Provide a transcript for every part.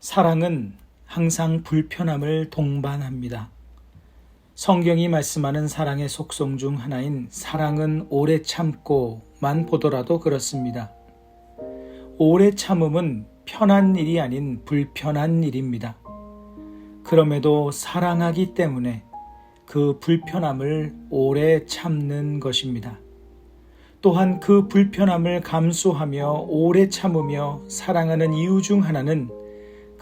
사랑은 항상 불편함을 동반합니다. 성경이 말씀하는 사랑의 속성 중 하나인 사랑은 오래 참고만 보더라도 그렇습니다. 오래 참음은 편한 일이 아닌 불편한 일입니다. 그럼에도 사랑하기 때문에 그 불편함을 오래 참는 것입니다. 또한 그 불편함을 감수하며 오래 참으며 사랑하는 이유 중 하나는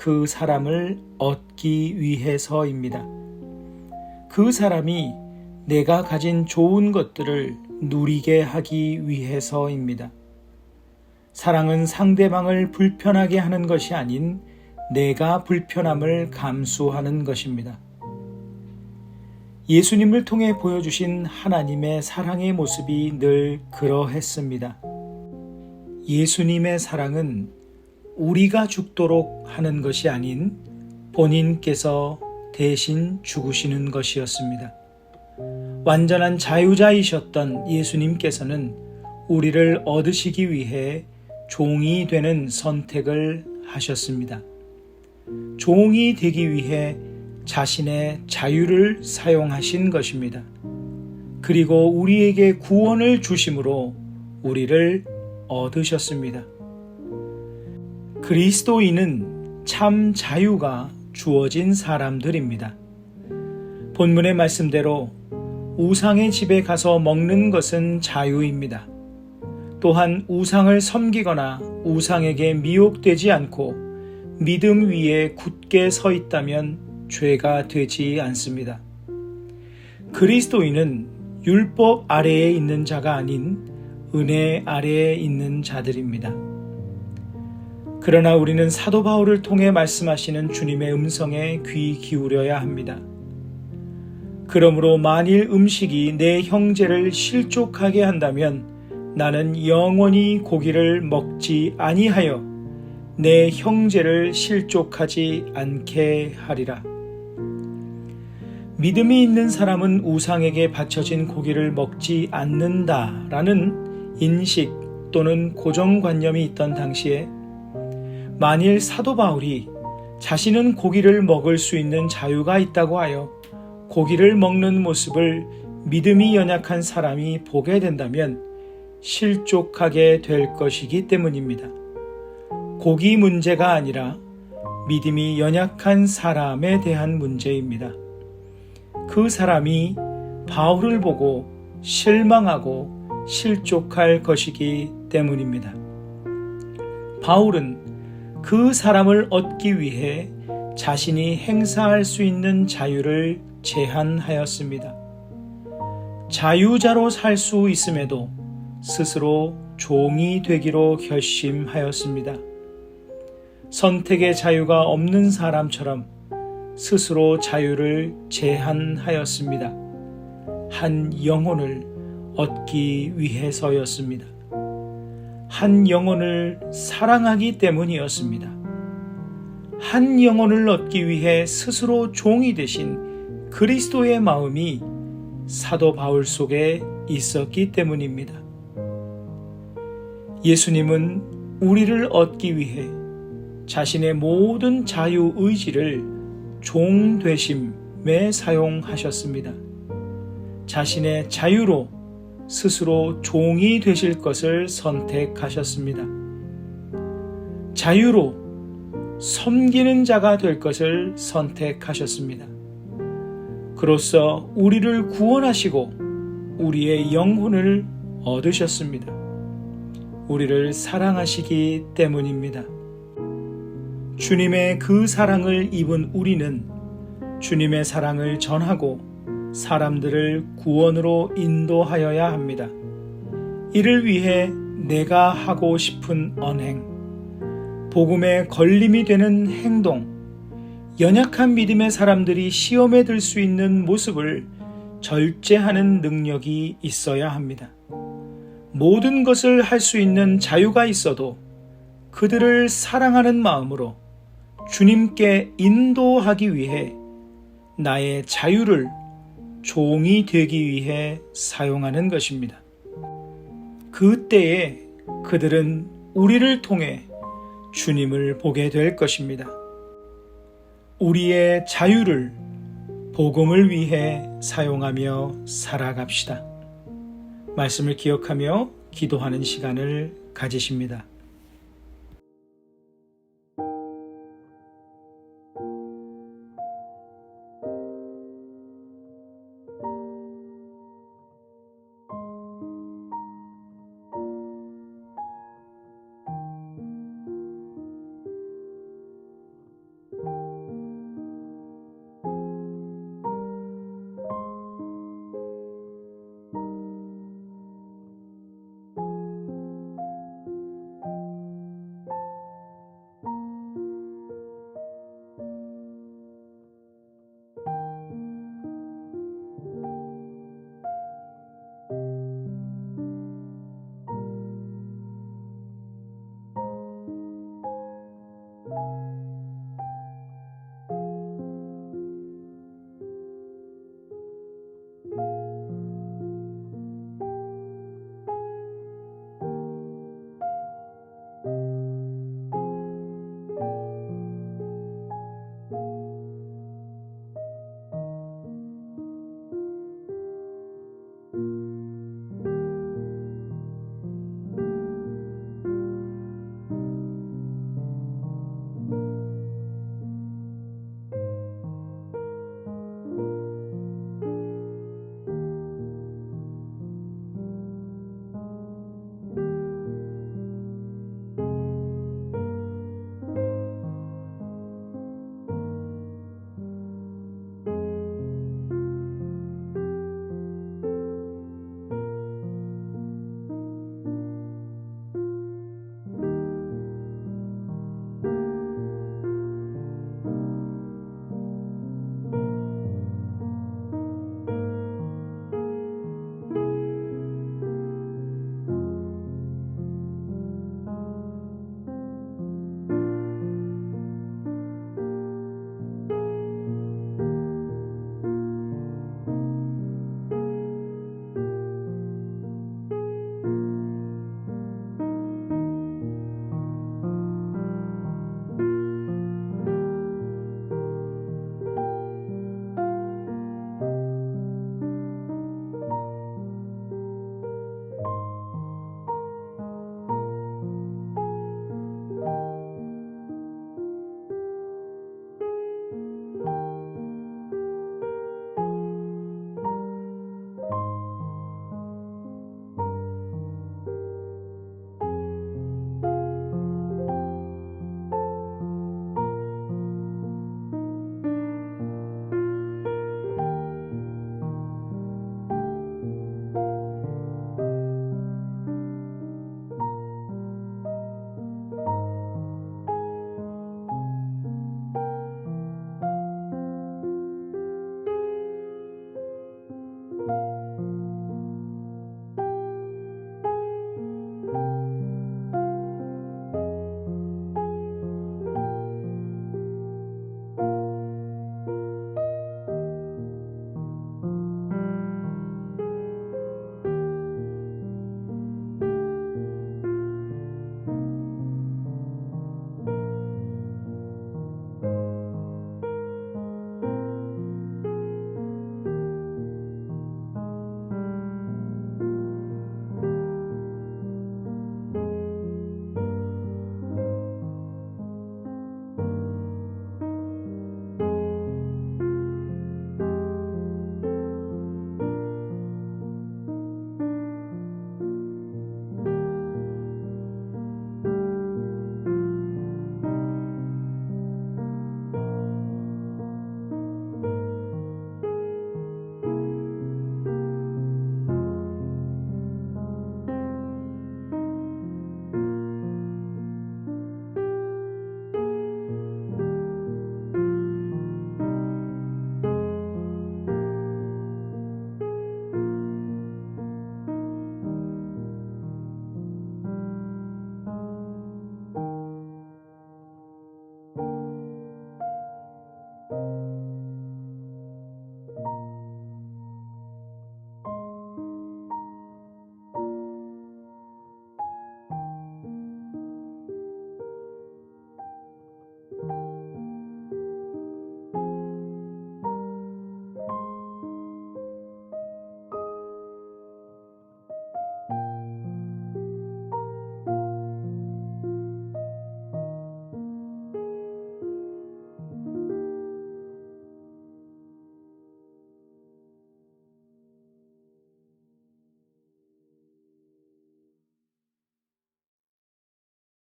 그 사람을 얻기 위해서입니다. 그 사람이 내가 가진 좋은 것들을 누리게 하기 위해서입니다. 사랑은 상대방을 불편하게 하는 것이 아닌 내가 불편함을 감수하는 것입니다. 예수님을 통해 보여주신 하나님의 사랑의 모습이 늘 그러했습니다. 예수님의 사랑은 우리가 죽도록 하는 것이 아닌 본인께서 대신 죽으시는 것이었습니다. 완전한 자유자이셨던 예수님께서는 우리를 얻으시기 위해 종이 되는 선택을 하셨습니다. 종이 되기 위해 자신의 자유를 사용하신 것입니다. 그리고 우리에게 구원을 주심으로 우리를 얻으셨습니다. 그리스도인은 참 자유가 주어진 사람들입니다. 본문의 말씀대로 우상의 집에 가서 먹는 것은 자유입니다. 또한 우상을 섬기거나 우상에게 미혹되지 않고 믿음 위에 굳게 서 있다면 죄가 되지 않습니다. 그리스도인은 율법 아래에 있는 자가 아닌 은혜 아래에 있는 자들입니다. 그러나 우리는 사도 바울을 통해 말씀하시는 주님의 음성에 귀 기울여야 합니다. 그러므로 만일 음식이 내 형제를 실족하게 한다면 나는 영원히 고기를 먹지 아니하여 내 형제를 실족하지 않게 하리라. 믿음이 있는 사람은 우상에게 바쳐진 고기를 먹지 않는다라는 인식 또는 고정관념이 있던 당시에 만일 사도 바울이 자신은 고기를 먹을 수 있는 자유가 있다고 하여 고기를 먹는 모습을 믿음이 연약한 사람이 보게 된다면 실족하게 될 것이기 때문입니다. 고기 문제가 아니라 믿음이 연약한 사람에 대한 문제입니다. 그 사람이 바울을 보고 실망하고 실족할 것이기 때문입니다. 바울은 그 사람을 얻기 위해 자신이 행사할 수 있는 자유를 제한하였습니다. 자유자로 살 수 있음에도 스스로 종이 되기로 결심하였습니다. 선택의 자유가 없는 사람처럼 스스로 자유를 제한하였습니다. 한 영혼을 얻기 위해서였습니다. 한 영혼을 사랑하기 때문이었습니다. 한 영혼을 얻기 위해 스스로 종이 되신 그리스도의 마음이 사도 바울 속에 있었기 때문입니다. 예수님은 우리를 얻기 위해 자신의 모든 자유 의지를 종 되심에 사용하셨습니다. 자신의 자유로 스스로 종이 되실 것을 선택하셨습니다. 자유로 섬기는 자가 될 것을 선택하셨습니다. 그로써 우리를 구원하시고 우리의 영혼을 얻으셨습니다. 우리를 사랑하시기 때문입니다. 주님의 그 사랑을 입은 우리는 주님의 사랑을 전하고 사람들을 구원으로 인도하여야 합니다. 이를 위해 내가 하고 싶은 언행, 복음의 걸림이 되는 행동, 연약한 믿음의 사람들이 시험에 들 수 있는 모습을 절제하는 능력이 있어야 합니다. 모든 것을 할 수 있는 자유가 있어도 그들을 사랑하는 마음으로 주님께 인도하기 위해 나의 자유를 종이 되기 위해 사용하는 것입니다. 그때에 그들은 우리를 통해 주님을 보게 될 것입니다. 우리의 자유를 복음을 위해 사용하며 살아갑시다. 말씀을 기억하며 기도하는 시간을 가지십니다.